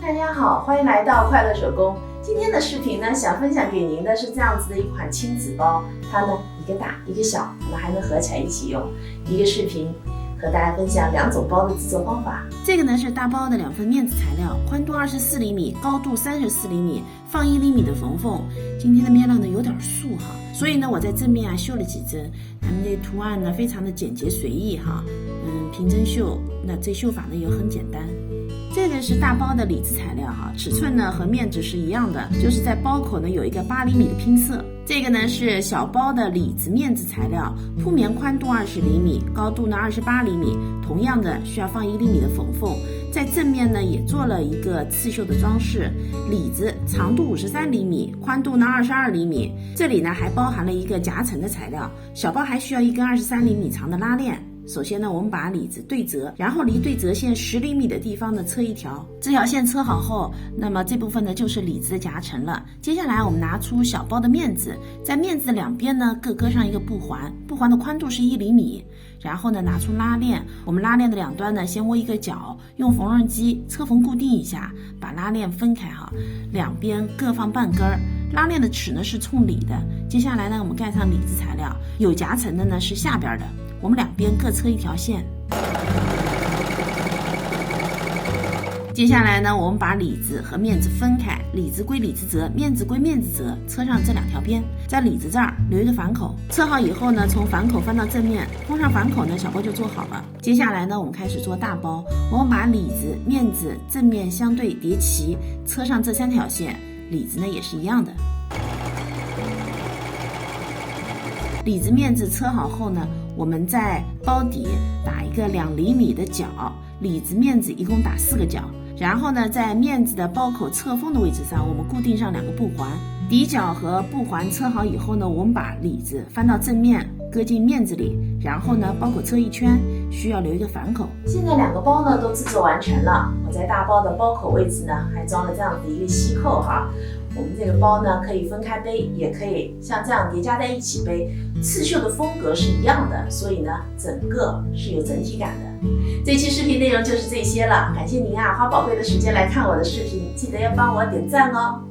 大家好，欢迎来到快乐手工。今天的视频呢，想分享给您的是这样子的一款亲子包，它呢一个大一个小，我们还能合起来一起用。一个视频和大家分享2种包的制作方法。这个呢是大包的2份面子材料，宽度24厘米，高度34厘米，放1厘米的缝缝。今天的面料呢有点素哈，所以呢我在正面绣了几针，它们的图案呢非常的简洁随意哈，平针绣，那这绣法呢也很简单。这个是大包的里子材料哈，尺寸呢和面纸是一样的，就是在包口呢有一个8厘米的拼色。这个呢是小包的里子面子材料，铺棉宽度20厘米，高度呢28厘米，同样的需要放1厘米的缝缝。在正面呢也做了一个刺绣的装饰，里子长度53厘米，宽度呢22厘米。这里呢还包含了一个夹层的材料，小包还需要一根23厘米长的拉链。首先呢，我们把里子对折，然后离对折线10厘米的地方呢车一条，这条线车好后，那么这部分呢就是里子的夹层了。接下来我们拿出小包的面子，在面子的2边呢各搁上一个布环，布环的宽度是1厘米。然后呢拿出拉链，我们拉链的2端呢先窝一个角，用缝纫机车缝固定一下，把拉链分开哈，2边各放半根儿。拉链的齿呢是冲里的。接下来呢我们盖上里子材料，有夹层的呢是下边的，我们2边各车一条线。接下来呢我们把里子和面子分开，里子归里子折，面子归面子折，车上这2条边，在里子这儿留一个反口。车好以后呢，从反口翻到正面，封上反口呢，小包就做好了。接下来呢我们开始做大包，我们把里子面子正面相对叠齐，车上这3条线，里子呢也是一样的。里子面子车好后呢，我们在包底打一个2厘米的角，里子面子一共打4个角。然后呢，在面子的包口侧缝的位置上，我们固定上2个布环。底角和布环车好以后呢，我们把里子翻到正面，搁进面子里，然后呢，包口车一圈，需要留一个反口。现在2个包呢都制作完成了，我在大包的包口位置呢还装了这样的一个吸扣哈。我们这个包呢可以分开背，也可以像这样叠加在一起背，刺绣的风格是一样的，所以呢整个是有整体感的。这期视频内容就是这些了，感谢您花宝贵的时间来看我的视频，记得要帮我点赞哦。